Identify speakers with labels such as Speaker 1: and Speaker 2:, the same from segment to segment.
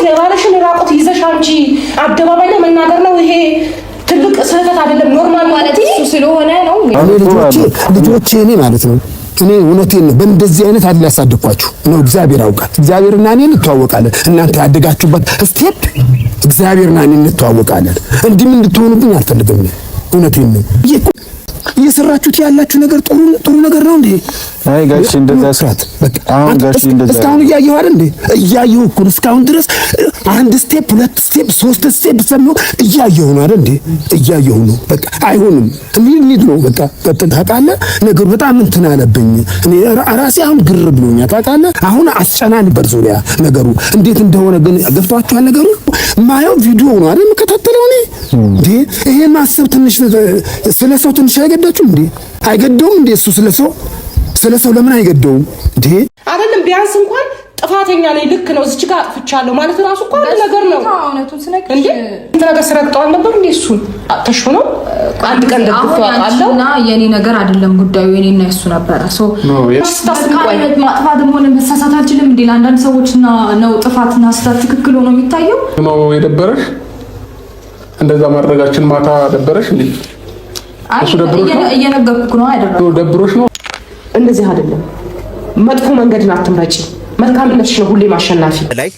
Speaker 1: የባለሽን ራቁት ይዘሽ አንቺ አደባባይ ላይ መናገር ነው ይሄ ትልቅ ስህተት አይደለም። ኖርማል ማለት እሱ ስለሆነ ነው።
Speaker 2: ልጆቼ እኔ ማለት ነው እኔ እውነቴን ነው በእንደዚህ አይነት አይደል ያሳደግኳችሁ ነው። እግዚአብሔር ያውቃል። እግዚአብሔርና እኔ እንተዋወቃለን። እናንተ ያደጋችሁበት ስቴፕ እግዚአብሔርና እኔ እንተዋወቃለን። እንዲህ እንድትሆኑብኝ አልፈልግም። እውነቴን ነው። እየሰራችሁት ያላችሁ ነገር ጥሩ ነገር ነው እንዴ?
Speaker 3: አይ ጋሽ እንደዛ ሰዓት
Speaker 2: በቃ እስካሁን እያየሁ አይደል እንዴ? እያየሁ እኮ እስካሁን ድረስ አንድ ስቴፕ፣ ሁለት ስቴፕ፣ ሶስት ስቴፕ ሰምነው እያየሁ ነው አይደል እንዴ? እያየሁ ነው። በቃ አይሆንም። እንዴት ነው በቃ ታውቃለህ፣ ነገሩ በጣም እንትን አለብኝ። እኔ ራሴ አሁን ግር ብሎኛል ታውቃለህ። አሁን አስጨናንበር ዙሪያ ነገሩ እንዴት እንደሆነ ግን ገብቷችኋል ነገሩ? ማየው ቪዲዮ ነው አይደል የምከታተለው እኔ እንዴ? ይሄ ማሰብ ትንሽ ስለሰው ትንሽ አይገዳችሁም እንዴ? አይገደውም እንዴ? እሱ ስለሰው ለምን አይገደውም እንዴ?
Speaker 1: አይደለም ቢያንስ እንኳን ጥፋተኛ ነኝ ልክ ነው እዚች ጋር አጥፍቻለሁ ማለት ራሱ እኮ አንድ ነገር ነው።
Speaker 4: እውነቱን ስነግርሽ
Speaker 1: እንዴ እንት ነገር ስረግጠው አልነበር እንዴ? እሱን አጥሽ ነው አንድ ቀን ደግፈው አውቃለሁ።
Speaker 4: የኔ ነገር አይደለም ጉዳዩ የኔና እሱ ነበረ። ሶ ማጥፋት ደግሞ መሳሳት አልችልም እንዴ? ለአንዳንድ ሰዎች ነው ጥፋትና ስህተት ትክክል ሆኖ የሚታየው
Speaker 5: ነው። የደበረሽ እንደዛ ማድረጋችን ማታ ደበረሽ እንዴ? እሱ ደብሮሽ ነው
Speaker 4: እየነገርኩህ ነው አይደለም?
Speaker 5: ደብሮሽ ነው።
Speaker 1: እንደዚህ አይደለም። መጥፎ መንገድን አትምረጪ። መልካምነትሽ ነው ሁሌ ማሸናፊ።
Speaker 6: ላይ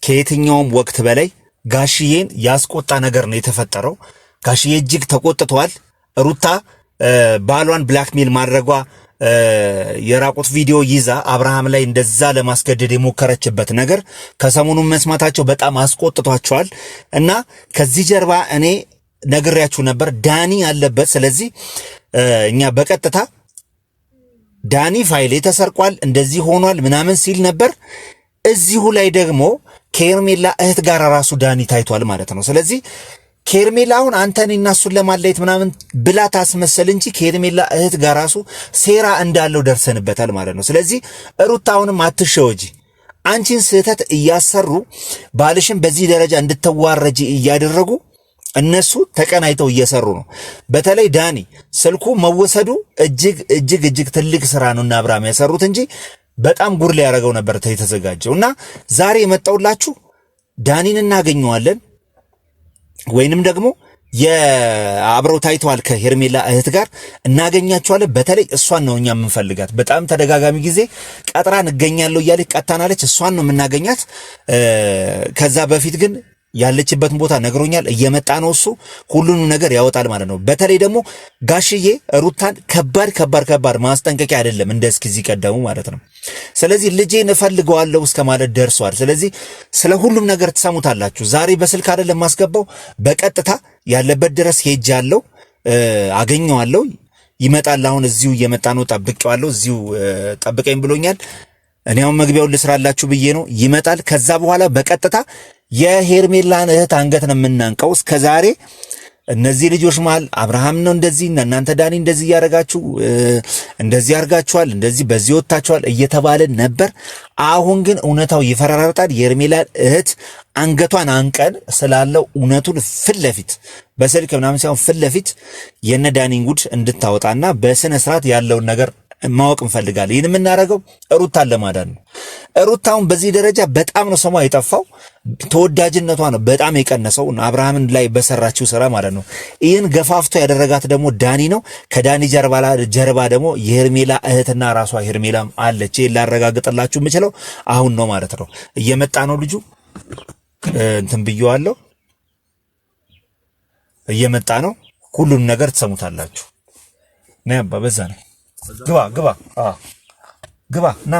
Speaker 6: ከየትኛውም ወቅት በላይ ጋሽዬን ያስቆጣ ነገር ነው የተፈጠረው። ጋሽዬ እጅግ ተቆጥቷል። ሩታ ባሏን ብላክሜል ማድረጓ የራቁት ቪዲዮ ይዛ አብርሃም ላይ እንደዛ ለማስገደድ የሞከረችበት ነገር ከሰሞኑን መስማታቸው በጣም አስቆጥቷቸዋል እና ከዚህ ጀርባ እኔ ነግሬያችሁ ነበር ዳኒ ያለበት። ስለዚህ እኛ በቀጥታ ዳኒ ፋይሌ ተሰርቋል እንደዚህ ሆኗል ምናምን ሲል ነበር። እዚሁ ላይ ደግሞ ከሄርሜላ እህት ጋር ራሱ ዳኒ ታይቷል ማለት ነው። ስለዚህ ከሄርሜላ አሁን አንተን እና እሱን ለማለየት ምናምን ብላ ታስመሰል እንጂ ከሄርሜላ እህት ጋር ራሱ ሴራ እንዳለው ደርሰንበታል ማለት ነው። ስለዚህ ሩታውንም አትሸወጂ። አንቺን ስህተት እያሰሩ ባልሽን በዚህ ደረጃ እንድትዋረጂ እያደረጉ እነሱ ተቀናይተው እየሰሩ ነው። በተለይ ዳኒ ስልኩ መወሰዱ እጅግ ትልቅ ስራ ነውና አብርሃም ያሰሩት እንጂ በጣም ጉር ላይ ያደረገው ነበር የተዘጋጀው። እና ዛሬ የመጣውላችሁ ዳኒን እናገኘዋለን ወይንም ደግሞ የአብረው ታይተዋል ከሄርሜላ እህት ጋር እናገኛቸዋለን። በተለይ እሷን ነው እኛ የምንፈልጋት። በጣም ተደጋጋሚ ጊዜ ቀጥራን እገኛለሁ እያለች ቀጣናለች። እሷን ነው የምናገኛት። ከዛ በፊት ግን ያለችበትን ቦታ ነግሮኛል። እየመጣ ነው እሱ ሁሉንም ነገር ያወጣል ማለት ነው። በተለይ ደግሞ ጋሽዬ ሩታን ከባድ ማስጠንቀቂያ አይደለም እንደ እስከዚህ ቀደሙ ማለት ነው። ስለዚህ ልጄን እፈልገዋለሁ እስከ ማለት ደርሷል። ስለዚህ ስለ ሁሉም ነገር ትሰሙታላችሁ። ዛሬ በስልክ አይደለም ማስገባው፣ በቀጥታ ያለበት ድረስ ሄጃለሁ፣ አገኘዋለሁ። ይመጣል። አሁን እዚሁ እየመጣ ነው። ጠብቄዋለሁ። እዚሁ ጠብቀኝ ብሎኛል። እኔ አሁን መግቢያውን ልስራላችሁ ብዬ ነው። ይመጣል። ከዛ በኋላ በቀጥታ የሄርሜላን እህት አንገት ነው የምናንቀው። እስከዛሬ እነዚህ ልጆች መሃል አብርሃም ነው እንደዚህ እናንተ ዳኒ እንደዚህ ያረጋችሁ እንደዚህ አርጋችኋል እንደዚህ በዚህ ወጣችኋል እየተባለ ነበር። አሁን ግን እውነታው ይፈራራጣል። የሄርሜላን እህት አንገቷን አንቀን ስላለው እውነቱን ፍለፊት በስልክ ምናምን ሳይሆን ፍለፊት የነ ዳኒን ጉድ እንድታወጣና በስነ ስርዓት ያለውን ነገር ማወቅ እንፈልጋለን። ይህን የምናደርገው ሩታን ለማዳን ነው። ሩታውን በዚህ ደረጃ በጣም ነው ስሟ የጠፋው፣ ተወዳጅነቷ ነው በጣም የቀነሰው አብርሃምን ላይ በሰራችው ስራ ማለት ነው። ይህን ገፋፍቶ ያደረጋት ደግሞ ዳኒ ነው። ከዳኒ ጀርባ ደግሞ የሄርሜላ እህትና ራሷ ሄርሜላም አለች። ይህን ላረጋግጥላችሁ የምችለው አሁን ነው ማለት ነው። እየመጣ ነው ልጁ እንትን ብየዋለሁ። እየመጣ ነው። ሁሉንም ነገር ትሰሙታላችሁ። ነይ አባ በዛ ነው። ግባ ና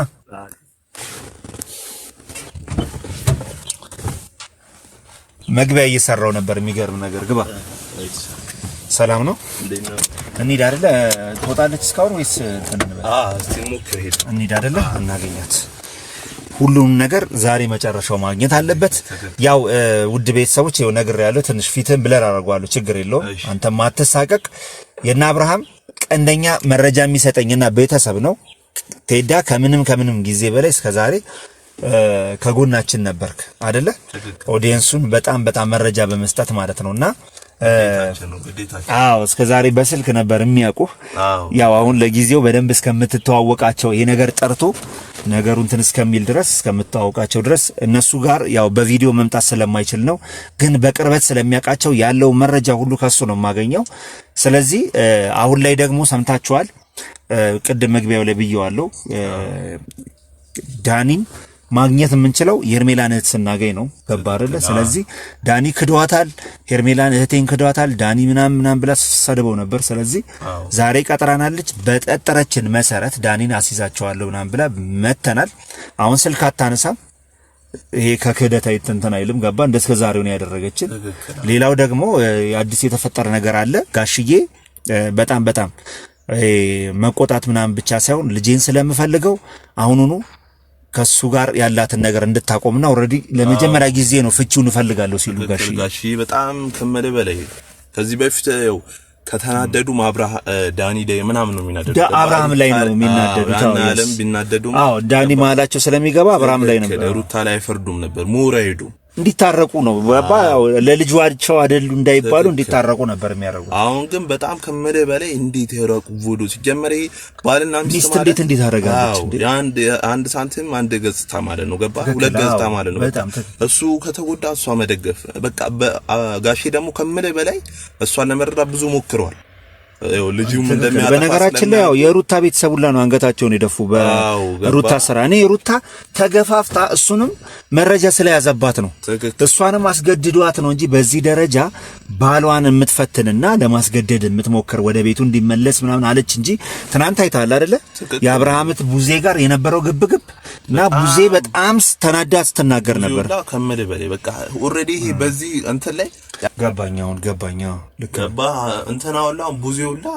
Speaker 6: መግቢያ እየሰራው ነበር። የሚገርም ነገር ግባ። ሰላም ነው? እንሂድ አይደለ? ትወጣለች እስካሁን ወይስ እንሂድ አይደለ? እናገኛት። ሁሉም ነገር ዛሬ መጨረሻው ማግኘት አለበት። ያው ውድ ቤተሰቦች ይኸው ነግሬያለሁ። ትንሽ ፊትን ብለር አደርገዋለሁ። ችግር የለውም። አንተም አትሳቀቅ። የና አብርሃም ቀንደኛ መረጃ የሚሰጠኝና ቤተሰብ ነው። ቴዳ ከምንም ጊዜ በላይ እስከዛሬ ከጎናችን ነበርክ አይደለ? ኦዲየንሱን በጣም መረጃ በመስጠት ማለት ነውና አዎ እስከዛሬ በስልክ ነበር የሚያውቁህ። ያው አሁን ለጊዜው በደንብ እስከምትተዋወቃቸው ይሄ ነገር ጠርቶ ነገሩ እንትን እስከሚል ድረስ እስከምትተዋወቃቸው ድረስ እነሱ ጋር ያው በቪዲዮ መምጣት ስለማይችል ነው፣ ግን በቅርበት ስለሚያውቃቸው ያለው መረጃ ሁሉ ከሱ ነው የማገኘው። ስለዚህ አሁን ላይ ደግሞ ሰምታችኋል፣ ቅድም መግቢያው ላይ ብየዋለሁ፣ ዳኒን ማግኘት የምንችለው ሄርሜላን እህት ስናገኝ ነው። ገባ አይደለ? ስለዚህ ዳኒ ክዷታል፣ ሄርሜላን እህቴን ክዷታል፣ ዳኒ ምናምን ብላ ሰድበው ነበር። ስለዚህ ዛሬ ቀጥራናለች። በጠጠረችን መሰረት ዳኒን አስይዛቸዋለሁ ምናምን ብላ መተናል። አሁን ስልክ አታነሳም። ይሄ ከክህደት እንትን አይልም። ገባ? እንደስከ ዛሬው ነው ያደረገችን። ሌላው ደግሞ አዲስ የተፈጠረ ነገር አለ። ጋሽዬ በጣም መቆጣት ምናምን ብቻ ሳይሆን ልጄን ስለምፈልገው አሁኑኑ ከሱ ጋር ያላትን ነገር እንድታቆምና ኦሬዲ ለመጀመሪያ ጊዜ ነው ፍቺውን እፈልጋለሁ ሲሉ ጋሺ
Speaker 7: በጣም ከመደ በላይ ከዚህ በፊት ያው ከተናደዱ ዳኒ ላይ ምናምን ነው የሚናደዱ።
Speaker 6: አብርሃም ላይ ነው የሚናደዱት።
Speaker 7: ዓለም ቢናደዱ
Speaker 6: ዳኒ መሀላቸው ስለሚገባ አብርሃም ላይ ነበር።
Speaker 7: ሩታ ላይ አይፈርዱም ነበር። ሙራ ሄዱ
Speaker 6: እንዲታረቁ ነው ለልጇቸው አይደሉ እንዳይባሉ እንዲታረቁ ነበር የሚያደርጉት።
Speaker 7: አሁን ግን በጣም ከመደ በላይ እንዴት የራቁ ቪዲዮ ሲጀመር ባልና ሚስት
Speaker 6: ማለት እንዴት አደረጋለች?
Speaker 7: አንድ ሳንቲም አንድ ገጽታ ማለት ነው። ገባ? ሁለት ገጽታ ማለት ነው። እሱ ከተጎዳ እሷ መደገፍ በቃ። ጋሼ ደግሞ ከመደ በላይ እሷን ለመረዳት ብዙ ሞክረዋል። ልጅም እንደሚያጠፋ
Speaker 6: በነገራችን ላይ የሩታ ቤተሰብ ሁላ ነው አንገታቸውን የደፉ በሩታ ስራ። እኔ ሩታ ተገፋፍታ እሱንም መረጃ ስለያዘባት ነው እሷንም አስገድዷት ነው እንጂ በዚህ ደረጃ ባሏን የምትፈትንና ለማስገደድ የምትሞክር ወደ ቤቱ እንዲመለስ ምናምን አለች እንጂ ትናንት አይተሃል አይደለ? የአብርሃምት ቡዜ ጋር የነበረው ግብግብ እና ቡዜ በጣም ተናዳ ስትናገር ነበር።
Speaker 7: ከመደ በላይ በቃ ኦሬዲ በዚህ እንትን ላይ
Speaker 6: ገባኝ። ልክ
Speaker 7: ገባ እንትናውላ ቡዜውላ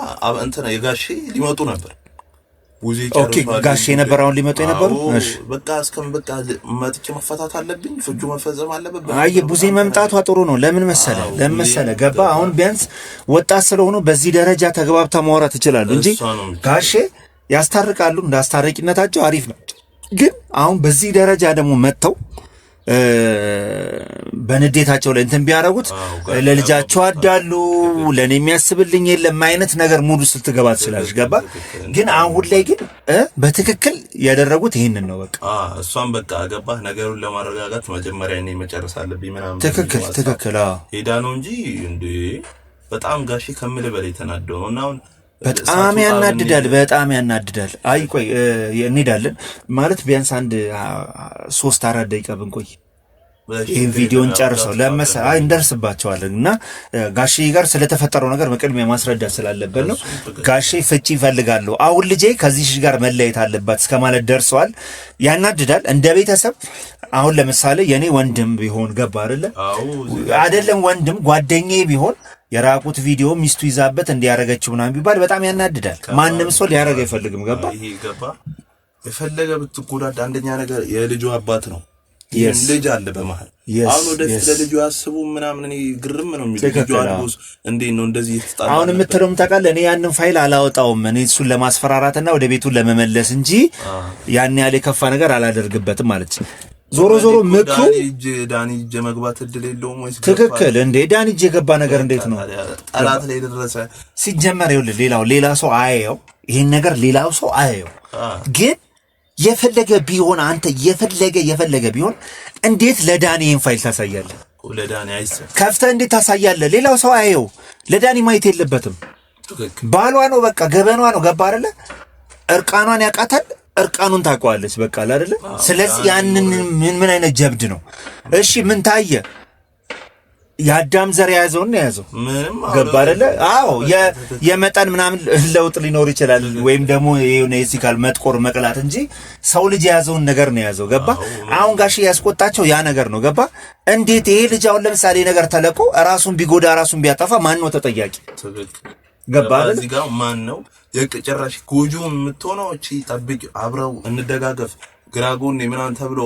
Speaker 7: እንትና የጋሼ ሊመጡ ነበር። ቡዜ
Speaker 6: ጋሼ የነበረውን ሊመጡ የነበሩ
Speaker 7: በቃ በቃ መጥቼ መፈታት አለብኝ፣ ፍጁ መፈጸም አለበት።
Speaker 6: ቡዜ መምጣቷ ጥሩ ነው። ለምን መሰለ ገባ? አሁን ቢያንስ ወጣት ስለሆኑ በዚህ ደረጃ ተግባብታ ማውራት ይችላሉ እንጂ ጋሼ ያስታርቃሉ፣ እንዳስታረቂነታቸው አሪፍ ነው። ግን አሁን በዚህ ደረጃ ደግሞ መጥተው በንዴታቸው ላይ እንትን ቢያረጉት ለልጃቸው አዳሉ ለኔ የሚያስብልኝ የለም አይነት ነገር ሙሉ ስትገባ ትችላለች። ገባ? ግን አሁን ላይ ግን በትክክል ያደረጉት ይሄንን ነው። በቃ
Speaker 7: እሷም በቃ ገባ ነገሩን ለማረጋጋት መጀመሪያ እኔ መጨረስ አለብኝ ምናምን
Speaker 6: ትክክል
Speaker 7: ሄዳ ነው እንጂ እንዴ በጣም ጋሼ ከምል በላይ ተናደው ነው። አሁን
Speaker 6: በጣም ያናድዳል። አይ ቆይ እንሄዳለን ማለት ቢያንስ 3-4 ደቂቃ ብንቆይ ይሄን ቪዲዮን ጨርሰው እንደርስባቸዋለን እና ጋሼ ጋር ስለተፈጠረው ነገር በቅድሚያ ማስረዳት ስላለበት ነው። ጋሼ ፍቺ ይፈልጋሉ፣ አሁን ልጄ ከዚህ ጋር መለየት አለባት እስከማለት ደርሰዋል። ያናድዳል እንደ ቤተሰብ። አሁን ለምሳሌ የኔ ወንድም ቢሆን ገባ አይደለም ወንድም ጓደኛዬ ቢሆን የራቁት ቪዲዮ ሚስቱ ይዛበት እንዲያረጋችሁ ምናምን ቢባል በጣም ያናድዳል። ማንም ሰው ሊያረጋ አይፈልግም። ገባ?
Speaker 7: የፈለገ ብትጎዳድ አንደኛ ነገር የልጁ አባት ነው። ልጅ አለ በመሃል። አሁን ወደፊት ለልጁ ያስቡ ምናምን እኔ ግርም ነው የሚል ልጁ አልቦስ እንዴት ነው እንደዚህ የተጣጣ
Speaker 6: አሁን የምትለውም ታውቃለህ። እኔ ያንን ፋይል አላወጣውም እኔ እሱን ለማስፈራራትና ወደ ቤቱን ለመመለስ እንጂ ያን ያለ የከፋ ነገር አላደርግበትም ማለት ነው። ዞሮ ምክሩ
Speaker 7: ዳኒ እጅ መግባት እድል የለውም ወይስ?
Speaker 6: ትክክል እንዴ ዳኒ እጅ የገባ ነገር እንዴት ነው
Speaker 7: ጠላት ላይ ደረሰ?
Speaker 6: ሲጀመር ይኸውልህ ሌላ ሰው አየው ይሄን ነገር ሌላው ሰው አየው። ግን የፈለገ ቢሆን አንተ የፈለገ ቢሆን እንዴት ለዳኒ ይሄን ፋይል ታሳያለህ?
Speaker 7: ለዳኒ አይሰጥ
Speaker 6: ከፍተህ እንዴት ታሳያለህ? ሌላው ሰው አየው። ለዳኒ ማየት የለበትም። ባሏ ነው በቃ ገበኗ ነው። ገባ አይደለ? እርቃኗን ያውቃታል። እርቃኑን ታውቀዋለች በቃ አይደለ? ስለዚህ ያንን ምን አይነት ጀብድ ነው? እሺ ምን ታየ? የአዳም ዘር የያዘውን ነው የያዘው። ገባ አይደለ? አዎ የመጠን ምናምን ለውጥ ሊኖር ይችላል ወይም ደግሞ የሆነ የሲካል መጥቆር መቅላት እንጂ ሰው ልጅ የያዘውን ነገር ነው የያዘው። ገባ? አሁን ጋሼ ያስቆጣቸው ያ ነገር ነው። ገባ? እንዴት ይሄ ልጅ አሁን ለምሳሌ ነገር ተለቆ ራሱን ቢጎዳ ራሱን ቢያጠፋ ማን ነው ተጠያቂ? ገባ አይደል?
Speaker 7: እዚህ ጋር ማን ነው የጭራሽ ጎጆ የምትሆነው? እቺ ጠብቂ፣ አብረው እንደጋገፍ ግራጎን ምናምን ተብሎ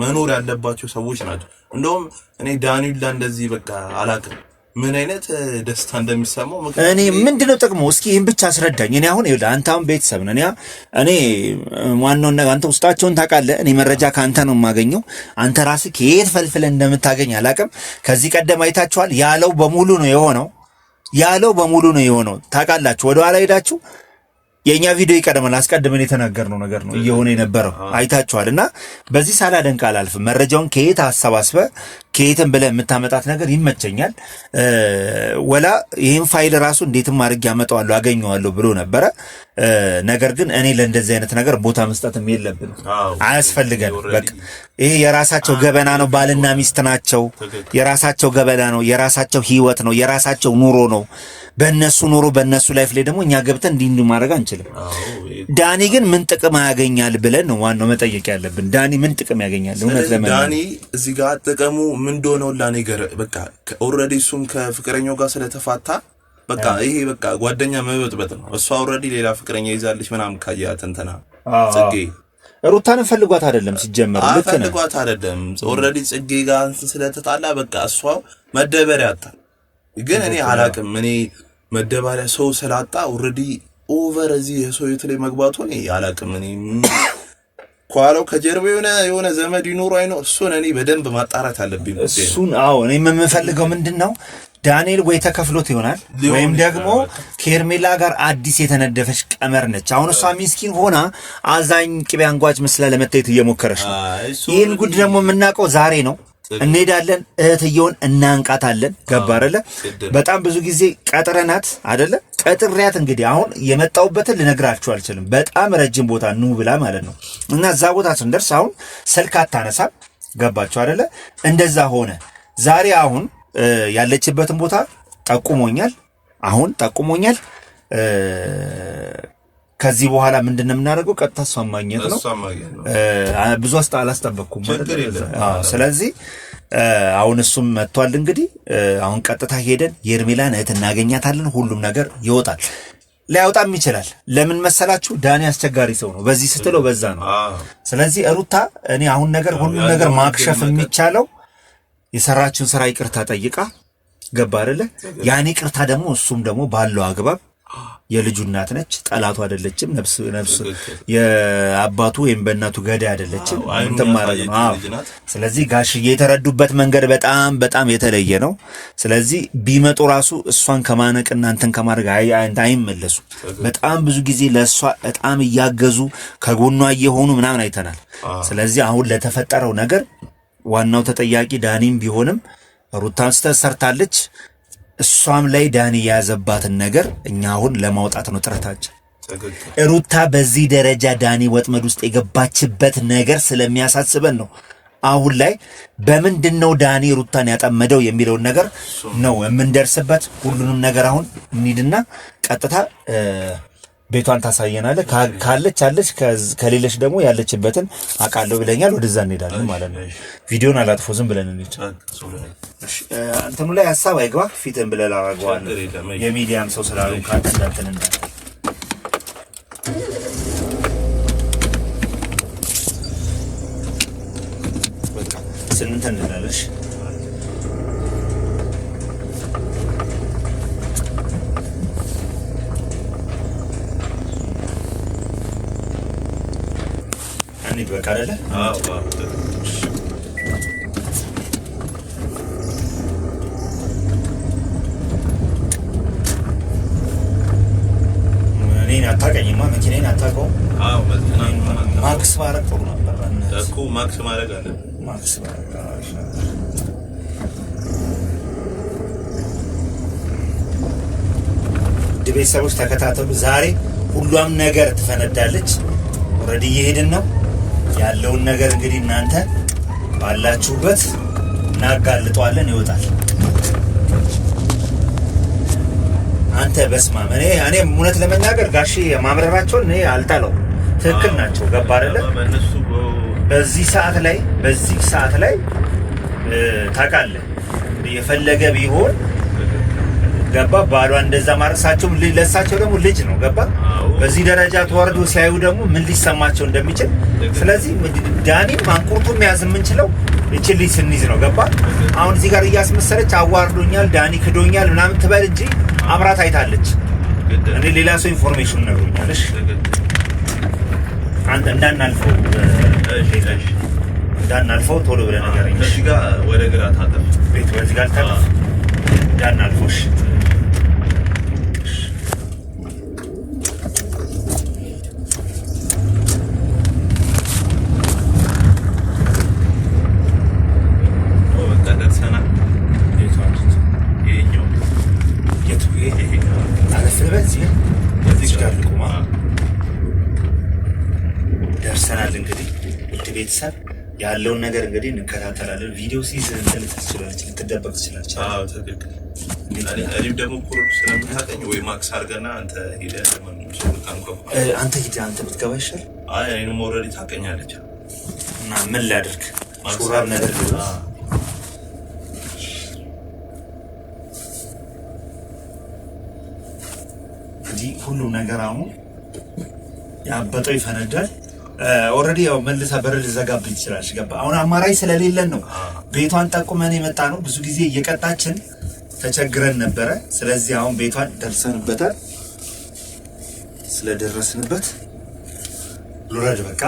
Speaker 7: መኖር ያለባቸው ሰዎች ናቸው። እንደውም እኔ ዳኒላ እንደዚህ በቃ አላውቅም ምን አይነት ደስታ እንደሚሰማው
Speaker 6: እኔ ምንድነው ጥቅሙ? እስኪ ይሄን ብቻ አስረዳኝ። እኔ አሁን ይኸውልህ አንተ አሁን ቤተሰብ ነን። እኔ ዋናውን ነገር አንተ ውስጣቸውን ታውቃለህ። እኔ መረጃ ከአንተ ነው የማገኘው። አንተ ራስህ ከየት ፈልፍለህ እንደምታገኝ አላውቅም። ከዚህ ቀደም አይታችኋል። ያለው በሙሉ ነው የሆነው። ታውቃላችሁ። ወደ ኋላ ሄዳችሁ የኛ ቪዲዮ ይቀደማል። አስቀድመን የተናገርነው ነገር ነው እየሆነ የነበረው አይታችኋል። እና በዚህ ሳላደንቅ አላልፍም። መረጃውን ከየት አሰባስበ ከየትም ብለህ የምታመጣት ነገር ይመቸኛል። ወላ ይህን ፋይል ራሱ እንዴትም አድርጌ አመጣዋለሁ አገኘዋለሁ ብሎ ነበረ። ነገር ግን እኔ ለእንደዚህ አይነት ነገር ቦታ መስጠትም የለብንም፣ አያስፈልገን። በቃ ይሄ የራሳቸው ገበና ነው። ባልና ሚስት ናቸው። የራሳቸው ገበና ነው። የራሳቸው ህይወት ነው። የራሳቸው ኑሮ ነው። በእነሱ ኑሮ በእነሱ ላይፍ ላይ ደግሞ እኛ ገብተን እንዲህ ማድረግ አንችልም። ዳኒ ግን ምን ጥቅም ያገኛል ብለን ነው ዋናው መጠየቅ ያለብን። ዳኒ ምን ጥቅም ያገኛል? እውነት ለምን
Speaker 7: ዳኒ እዚህ ጋር ጥቅሙ ምን እንደሆነ ለኔገር በቃ ኦልሬዲ እሱም ከፍቅረኛው ጋር ስለተፋታ በቃ ይሄ በቃ ጓደኛ መበጥበጥ ነው። እሷ ኦልሬዲ ሌላ ፍቅረኛ ይዛለች ምናምን ካያት እንትና ጽጌ
Speaker 6: ሩታን ፈልጓት አይደለም ሲጀመር፣ ልክ ነው
Speaker 7: ፈልጓት አይደለም። ኦልሬዲ ጽጌ ጋር ስለተጣላ በቃ እሷ መደበሪያ አጣ። ግን እኔ አላቅም እኔ መደባሪያ ሰው ስላጣ ኦልሬዲ ኦቨር እዚህ የሰው ህይወት ላይ መግባቱ እኔ አላቅም። እኔ ኳለው ከጀርባ የሆነ ዘመድ ይኖር አይኖር እሱን እኔ በደንብ ማጣራት አለብኝ።
Speaker 6: እሱን እኔ የምፈልገው ምንድነው ዳንኤል ወይ ተከፍሎት ይሆናል ወይም ደግሞ ከሄርሜላ ጋር አዲስ የተነደፈች ቀመር ነች። አሁን እሷ ሚስኪን ሆና አዛኝ ቅቤ አንጓች መስላ ለመታየት እየሞከረች ነው። ይህን ጉድ ደግሞ የምናውቀው ዛሬ ነው። እንሄዳለን፣ እህትየውን እናንቃታለን። ገባ አይደለ? በጣም ብዙ ጊዜ ቀጥረናት አይደለ? ቀጥሪያት እንግዲህ አሁን የመጣውበትን ልነግራችሁ አልችልም። በጣም ረጅም ቦታ ኑ ብላ ማለት ነው። እና እዛ ቦታ ስንደርስ አሁን ስልክ አታነሳም። ገባችሁ አይደለ? እንደዛ ሆነ። ዛሬ አሁን ያለችበትን ቦታ ጠቁሞኛል። ከዚህ በኋላ ምንድነው የምናደርገው? ቀጥታ እሷን ማግኘት ነው። ብዙ አላስጠበቅኩም ማለት ነው። ስለዚህ አሁን እሱም መጥቷል። እንግዲህ አሁን ቀጥታ ሄደን የሄርሜላን እህት እናገኛታለን። ሁሉም ነገር ይወጣል። ሊያወጣም ይችላል። ለምን መሰላችሁ? ዳኒ አስቸጋሪ ሰው ነው። በዚህ ስትለው በዛ ነው። ስለዚህ ሩታ እኔ አሁን ሁሉም ነገር ማክሸፍ የሚቻለው የሰራችውን ስራ ይቅርታ ጠይቃ ገባ አይደለ? ያን ይቅርታ ደግሞ እሱም ደግሞ ባለው አግባብ የልጁ እናት ነች፣ ጠላቱ አይደለችም። ነፍስ የአባቱ ወይም በእናቱ ገዳይ አይደለችም። እንትን ማለት ነው። ስለዚህ ጋሽዬ የተረዱበት መንገድ በጣም በጣም የተለየ ነው። ስለዚህ ቢመጡ ራሱ እሷን ከማነቅና እንትን ከማድረግ አይመለሱ። በጣም ብዙ ጊዜ ለእሷ በጣም እያገዙ ከጎኗ እየሆኑ ምናምን አይተናል። ስለዚህ አሁን ለተፈጠረው ነገር ዋናው ተጠያቂ ዳኒም ቢሆንም ሩታን ሰርታለች። እሷም ላይ ዳኒ የያዘባትን ነገር እኛ አሁን ለማውጣት ነው ጥረታችን። ሩታ በዚህ ደረጃ ዳኒ ወጥመድ ውስጥ የገባችበት ነገር ስለሚያሳስበን ነው አሁን ላይ በምንድነው ዳኒ ሩታን ያጠመደው የሚለውን ነገር ነው የምንደርስበት። ሁሉንም ነገር አሁን እንሂድና ቀጥታ ቤቷን ታሳየናለህ። ካለች ከሌለች ደግሞ ያለችበትን አውቃለሁ ብለኛል። ወደዛ እንሄዳለን ማለት ነው። ቪዲዮን አላጥፎ ዝም ብለን እንሂድ። እንትኑ ላይ ሀሳብ አይግባ። ፊትን ብለህ ላረጋዋለህ። የሚዲያም ሰው ስላሉ ካንተን እንዳለ በቃ ስንት እንላለሽ በቃ አይደለ? እኔን አታውቀኝማ፣ መኪናዬን አታውቀውም። ማክስ ማድረግ ጥሩ ነበር እኮ። ማክስ ማድረግ አለ። ቤተሰቦች ተከታተሉ። ዛሬ ሁሏም ነገር ትፈነዳለች። ኦልሬዲ እየሄድን ነው ያለውን ነገር እንግዲህ እናንተ ባላችሁበት እናጋልጧለን። ይወጣል። አንተ በስማም እኔ እውነት ለመናገር ጋሺ ማምረራቸውን እኔ አልጣለው። ትክክል ናቸው። ገባ አይደለ? በዚህ ሰዓት ላይ ታውቃለህ የፈለገ ቢሆን ገባ ባሏ እንደዛ ማረሳቸው ለሳቸው ደግሞ ልጅ ነው። ገባ በዚህ ደረጃ ተወርዶ ሲያዩ ደግሞ ምን ሊሰማቸው እንደሚችል። ስለዚህ ዳኒ ማንቁርቱ መያዝ የምንችለው እቺ ልጅ ስንይዝ ነው ገባ። አሁን እዚህ ጋር እያስመሰለች አዋርዶኛል፣ ዳኒ ክዶኛል ምናምን ትበል እንጂ አብራት አይታለች። እኔ ሌላ ሰው ኢንፎርሜሽን ነግሮኛል። እሺ አንተ እንዳናልፈው እንዳናልፈው ቶሎ ብለህ ንገረኝ።
Speaker 7: እዚህ ጋር ወደ ግራ ታጠፍ፣
Speaker 6: ቤት ወደዚህ ጋር ታጠፍ፣ እንዳናልፈው። እሺ ደርሰናል። እንግዲህ ቤተሰብ ያለውን ነገር እንግዲህ እንከታተላለን። ቪዲዮ ሲዝ እንትን ትችላለች፣ ልትደበቅ ትችላለች።
Speaker 7: አዎ ትክክል። እኔም ደግሞ ኩሩር ስለምታውቀኝ ወይ ማክስ አድርገና አንተ ሄደህ ለማንም ሰው ታንቆ
Speaker 6: አንተ ሂድ፣ አንተ ብትገባ ይሻል።
Speaker 7: አይ እኔንም ኦልሬዲ ታውቀኛለች
Speaker 6: እና ምን ላድርግ ሹራብ ነገር እንግዲህ ሁሉም ነገር አሁን ያበጠው ይፈነዳል። ኦልሬዲ ያው መልሳ በር ልዘጋብኝ ትችላለች። ገባ። አሁን አማራጭ ስለሌለን ነው ቤቷን ጠቁመን የመጣ ነው። ብዙ ጊዜ እየቀጣችን ተቸግረን ነበረ። ስለዚህ አሁን ቤቷን ደርሰንበታል። ስለደረስንበት ሉረድ በቃ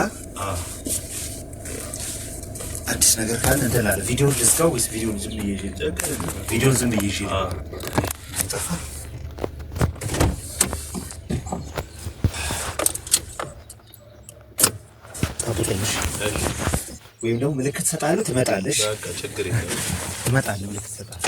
Speaker 6: አዲስ ነገር ካለ እንላለን። ቪዲዮ ልስጋው ወይስ ቪዲዮ ዝም ብዬ ቪዲዮ ዝም ብዬ ጠፋ። ወይም ደግሞ ምልክት ሰጣለሁ፣ ትመጣለሽ።
Speaker 7: ችግር የለም፣
Speaker 6: ትመጣለህ፣ ምልክት ሰጣለሁ።